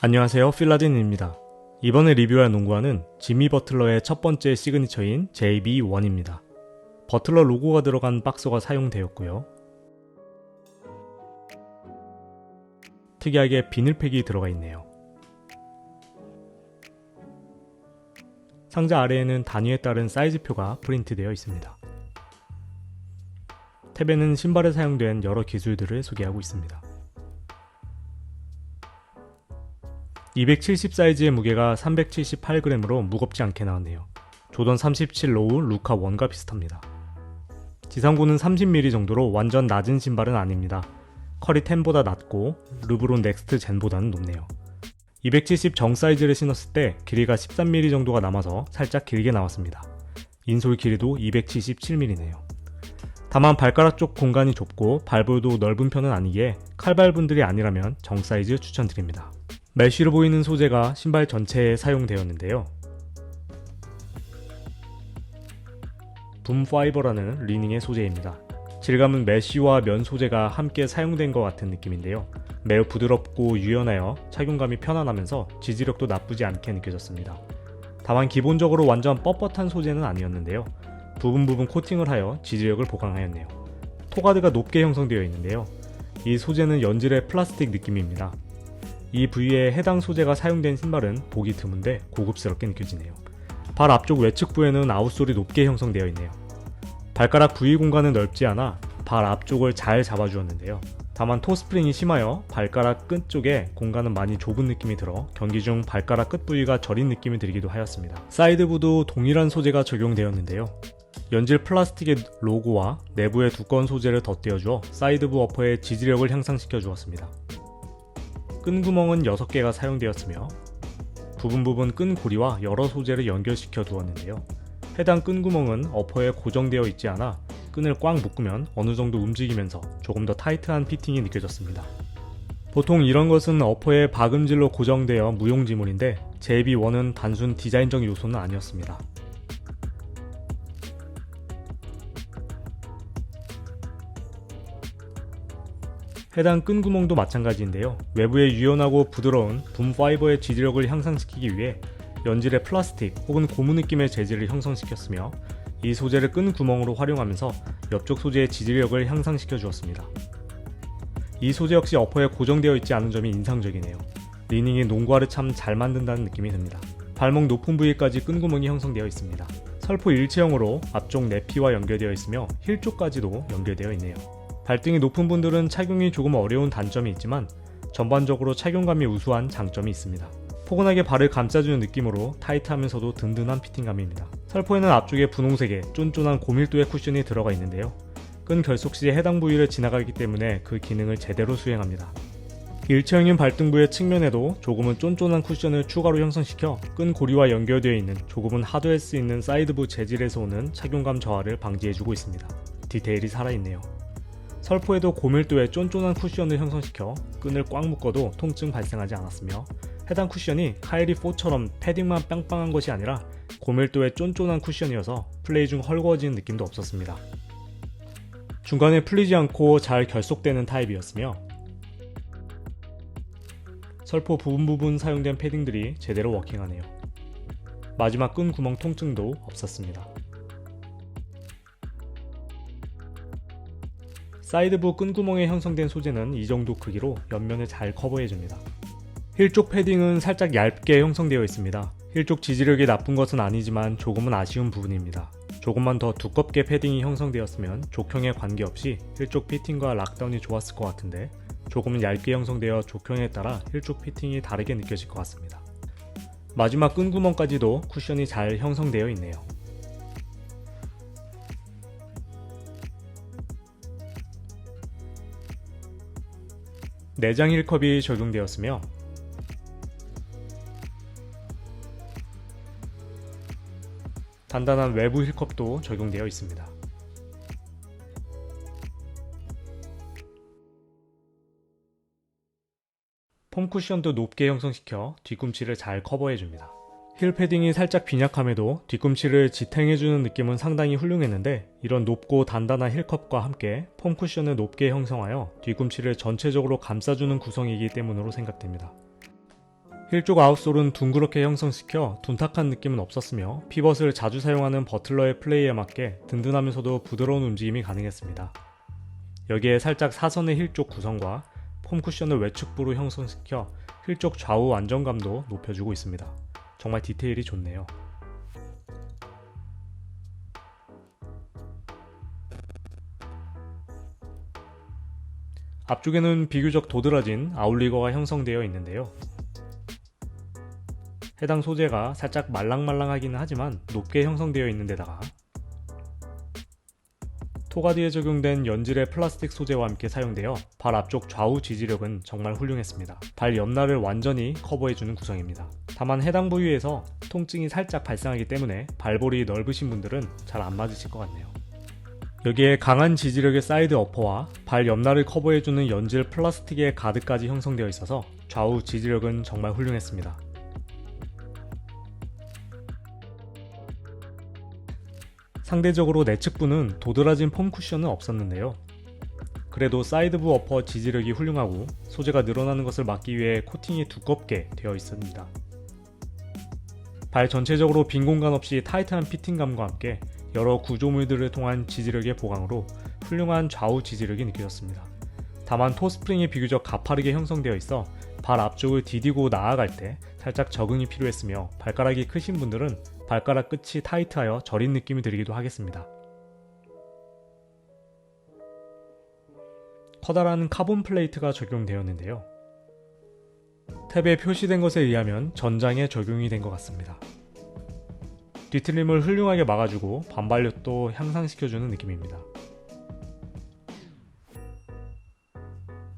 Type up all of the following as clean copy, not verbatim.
안녕하세요, 필라딘입니다. 이번에 리뷰할 농구화는 지미 버틀러의 첫 번째 시그니처인 JB1입니다. 버틀러 로고가 들어간 박스가 사용되었고요. 특이하게 비닐팩이 들어가 있네요. 상자 아래에는 단위에 따른 사이즈표가 프린트되어 있습니다. 탭에는 신발에 사용된 여러 기술들을 소개하고 있습니다. 270 사이즈의 무게가 378g으로 무겁지 않게 나왔네요. 조던 37 로우 루카 1과 비슷합니다. 지상고는 30mm 정도로 완전 낮은 신발은 아닙니다. 커리 10보다 낮고 르브론 넥스트 젠보다는 높네요. 270 정 사이즈를 신었을 때 길이가 13mm 정도가 남아서 살짝 길게 나왔습니다. 인솔 길이도 277mm네요. 다만 발가락 쪽 공간이 좁고 발볼도 넓은 편은 아니기에 칼발분들이 아니라면 정 사이즈 추천드립니다. 메쉬로 보이는 소재가 신발 전체에 사용되었는데요. 붐 파이버라는 리닝의 소재입니다. 질감은 메쉬와 면 소재가 함께 사용된 것 같은 느낌인데요. 매우 부드럽고 유연하여 착용감이 편안하면서 지지력도 나쁘지 않게 느껴졌습니다. 다만 기본적으로 완전 뻣뻣한 소재는 아니었는데요. 부분 코팅을 하여 지지력을 보강하였네요. 토가드가 높게 형성되어 있는데요. 이 소재는 연질의 플라스틱 느낌입니다. 이 부위에 해당 소재가 사용된 신발은 보기 드문데 고급스럽게 느껴지네요. 발 앞쪽 외측부에는 아웃솔이 높게 형성되어 있네요. 발가락 부위 공간은 넓지 않아 발 앞쪽을 잘 잡아주었는데요. 다만 토스프링이 심하여 발가락 끝 쪽에 공간은 많이 좁은 느낌이 들어 경기 중 발가락 끝 부위가 저린 느낌이 들기도 하였습니다. 사이드부도 동일한 소재가 적용되었는데요. 연질 플라스틱의 로고와 내부에 두꺼운 소재를 덧대어주어 사이드부 어퍼의 지지력을 향상시켜 주었습니다. 끈 구멍은 6개가 사용되었으며 부분 끈 고리와 여러 소재를 연결시켜 두었는데요. 해당 끈 구멍은 어퍼에 고정되어 있지 않아 끈을 꽉 묶으면 어느 정도 움직이면서 조금 더 타이트한 피팅이 느껴졌습니다. 보통 이런 것은 어퍼에 박음질로 고정되어 무용지물인데 JB1은 단순 디자인적 요소는 아니었습니다. 해당 끈 구멍도 마찬가지인데요. 외부에 유연하고 부드러운 붐 파이버의 지지력을 향상시키기 위해 연질의 플라스틱 혹은 고무 느낌의 재질을 형성시켰으며 이 소재를 끈 구멍으로 활용하면서 옆쪽 소재의 지지력을 향상시켜 주었습니다. 이 소재 역시 어퍼에 고정되어 있지 않은 점이 인상적이네요. 리닝이 농구화를 참 잘 만든다는 느낌이 듭니다. 발목 높은 부위까지 끈 구멍이 형성되어 있습니다. 설포 일체형으로 앞쪽 내피와 연결되어 있으며 힐 쪽까지도 연결되어 있네요. 발등이 높은 분들은 착용이 조금 어려운 단점이 있지만 전반적으로 착용감이 우수한 장점이 있습니다. 포근하게 발을 감싸주는 느낌으로 타이트하면서도 든든한 피팅감입니다. 설포에는 앞쪽에 분홍색의 쫀쫀한 고밀도의 쿠션이 들어가 있는데요. 끈 결속 시 해당 부위를 지나가기 때문에 그 기능을 제대로 수행합니다. 일체형인 발등부의 측면에도 조금은 쫀쫀한 쿠션을 추가로 형성시켜 끈 고리와 연결되어 있는 조금은 하드할 수 있는 사이드부 재질에서 오는 착용감 저하를 방지해주고 있습니다. 디테일이 살아있네요. 설포에도 고밀도의 쫀쫀한 쿠션을 형성시켜 끈을 꽉 묶어도 통증 발생하지 않았으며 해당 쿠션이 카이리4처럼 패딩만 빵빵한 것이 아니라 고밀도의 쫀쫀한 쿠션이어서 플레이 중 헐거워지는 느낌도 없었습니다. 중간에 풀리지 않고 잘 결속되는 타입이었으며 설포 부분 사용된 패딩들이 제대로 워킹하네요. 마지막 끈 구멍 통증도 없었습니다. 사이드부 끈구멍에 형성된 소재는 이 정도 크기로 옆면을 잘 커버해줍니다. 힐 쪽 패딩은 살짝 얇게 형성되어 있습니다. 힐 쪽 지지력이 나쁜 것은 아니지만 조금은 아쉬운 부분입니다. 조금만 더 두껍게 패딩이 형성되었으면 족형에 관계없이 힐 쪽 피팅과 락다운이 좋았을 것 같은데 조금은 얇게 형성되어 족형에 따라 힐 쪽 피팅이 다르게 느껴질 것 같습니다. 마지막 끈구멍까지도 쿠션이 잘 형성되어 있네요. 내장 힐컵이 적용되었으며 단단한 외부 힐컵도 적용되어 있습니다. 폼 쿠션도 높게 형성시켜 뒤꿈치를 잘 커버해줍니다. 힐 패딩이 살짝 빈약함에도 뒤꿈치를 지탱해주는 느낌은 상당히 훌륭했는데 이런 높고 단단한 힐컵과 함께 폼 쿠션을 높게 형성하여 뒤꿈치를 전체적으로 감싸주는 구성이기 때문으로 생각됩니다. 힐 쪽 아웃솔은 둥그렇게 형성시켜 둔탁한 느낌은 없었으며 피벗을 자주 사용하는 버틀러의 플레이에 맞게 든든하면서도 부드러운 움직임이 가능했습니다. 여기에 살짝 사선의 힐 쪽 구성과 폼 쿠션을 외측부로 형성시켜 힐 쪽 좌우 안정감도 높여주고 있습니다. 정말 디테일이 좋네요. 앞쪽에는 비교적 도드라진 아웃리거가 형성되어 있는데요. 해당 소재가 살짝 말랑말랑하기는 하지만 높게 형성되어 있는 데다가 토가디에 적용된 연질의 플라스틱 소재와 함께 사용되어 발 앞쪽 좌우 지지력은 정말 훌륭했습니다. 발 옆날을 완전히 커버해주는 구성입니다. 다만 해당 부위에서 통증이 살짝 발생하기 때문에 발볼이 넓으신 분들은 잘 안 맞으실 것 같네요. 여기에 강한 지지력의 사이드 어퍼와 발 옆날을 커버해주는 연질 플라스틱의 가드까지 형성되어 있어서 좌우 지지력은 정말 훌륭했습니다. 상대적으로 내측부는 도드라진 폼 쿠션은 없었는데요. 그래도 사이드부 어퍼 지지력이 훌륭하고 소재가 늘어나는 것을 막기 위해 코팅이 두껍게 되어 있습니다. 발 전체적으로 빈 공간 없이 타이트한 피팅감과 함께 여러 구조물들을 통한 지지력의 보강으로 훌륭한 좌우 지지력이 느껴졌습니다. 다만 토스프링이 비교적 가파르게 형성되어 있어 발 앞쪽을 디디고 나아갈 때 살짝 적응이 필요했으며 발가락이 크신 분들은 발가락 끝이 타이트하여 저린 느낌이 들기도 하겠습니다. 커다란 카본 플레이트가 적용되었는데요. 탭에 표시된 것에 의하면 전장에 적용이 된 것 같습니다. 뒤틀림을 훌륭하게 막아주고 반발력도 향상시켜주는 느낌입니다.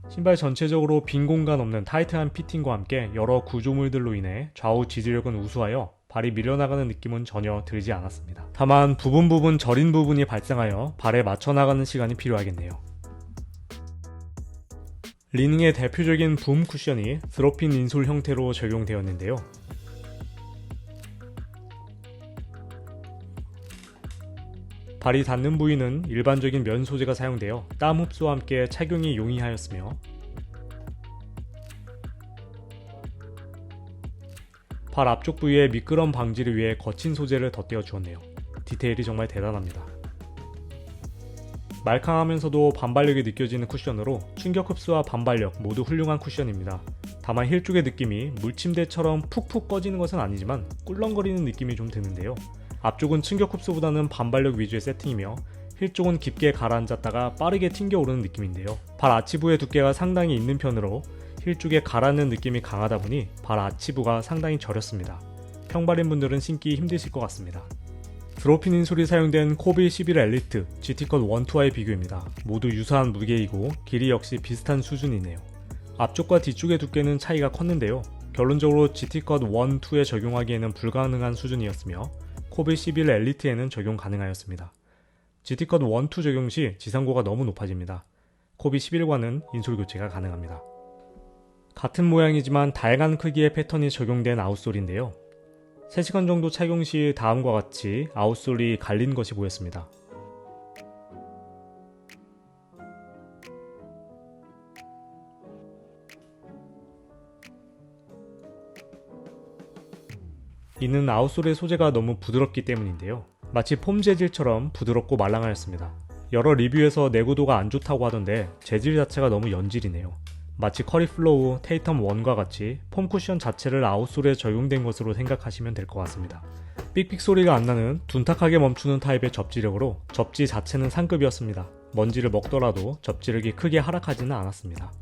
신발 전체적으로 빈 공간 없는 타이트한 피팅과 함께 여러 구조물들로 인해 좌우 지지력은 우수하여 발이 밀려나가는 느낌은 전혀 들지 않았습니다. 다만 부분 저린 부분이 발생하여 발에 맞춰나가는 시간이 필요하겠네요. 리닝의 대표적인 붐 쿠션이 드롭핀 인솔 형태로 적용되었는데요. 발이 닿는 부위는 일반적인 면 소재가 사용되어 땀 흡수와 함께 착용이 용이하였으며 발 앞쪽 부위에 미끄럼 방지를 위해 거친 소재를 덧대어 주었네요. 디테일이 정말 대단합니다. 말캉하면서도 반발력이 느껴지는 쿠션으로 충격 흡수와 반발력 모두 훌륭한 쿠션입니다. 다만 힐 쪽의 느낌이 물침대처럼 푹푹 꺼지는 것은 아니지만 꿀렁거리는 느낌이 좀 드는데요. 앞쪽은 충격 흡수보다는 반발력 위주의 세팅이며 힐 쪽은 깊게 가라앉았다가 빠르게 튕겨오르는 느낌인데요. 발 아치부의 두께가 상당히 있는 편으로 힐 쪽에 가라앉는 느낌이 강하다 보니 발 아치부가 상당히 저렸습니다. 평발인 분들은 신기 힘드실 것 같습니다. 드롭핀 인솔이 사용된 코비 11 엘리트 GT컷 1, 2와의 비교입니다. 모두 유사한 무게이고 길이 역시 비슷한 수준이네요. 앞쪽과 뒤쪽의 두께는 차이가 컸는데요. 결론적으로 GT컷 1, 2에 적용하기에는 불가능한 수준이었으며 코비 11 엘리트에는 적용 가능하였습니다. GT컷 1, 2 적용 시 지상고가 너무 높아집니다. 코비 11과는 인솔 교체가 가능합니다. 같은 모양이지만 다양한 크기의 패턴이 적용된 아웃솔인데요. 3시간 정도 착용 시 다음과 같이 아웃솔이 갈린 것이 보였습니다. 이는 아웃솔의 소재가 너무 부드럽기 때문인데요. 마치 폼 재질처럼 부드럽고 말랑하였습니다. 여러 리뷰에서 내구도가 안 좋다고 하던데 재질 자체가 너무 연질이네요. 마치 커리플로우 테이텀 1과 같이 폼 쿠션 자체를 아웃솔에 적용된 것으로 생각하시면 될 것 같습니다. 삑삑 소리가 안 나는 둔탁하게 멈추는 타입의 접지력으로 접지 자체는 상급이었습니다. 먼지를 먹더라도 접지력이 크게 하락하지는 않았습니다.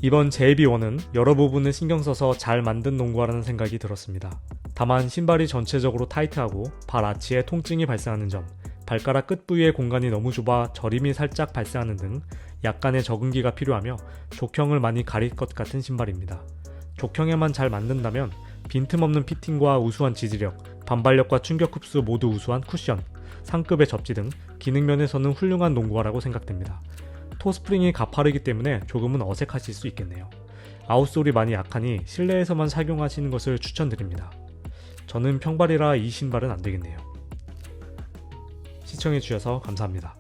이번 JB1은 여러 부분을 신경 써서 잘 만든 농구화라는 생각이 들었습니다. 다만 신발이 전체적으로 타이트하고 발 아치에 통증이 발생하는 점, 발가락 끝 부위의 공간이 너무 좁아 저림이 살짝 발생하는 등 약간의 적응기가 필요하며 족형을 많이 가릴 것 같은 신발입니다. 족형에만 잘 만든다면 빈틈없는 피팅과 우수한 지지력, 반발력과 충격 흡수 모두 우수한 쿠션, 상급의 접지 등 기능면에서는 훌륭한 농구화라고 생각됩니다. 토스프링이 가파르기 때문에 조금은 어색하실 수 있겠네요. 아웃솔이 많이 약하니 실내에서만 착용하시는 것을 추천드립니다. 저는 평발이라 이 신발은 안되겠네요. 시청해주셔서 감사합니다.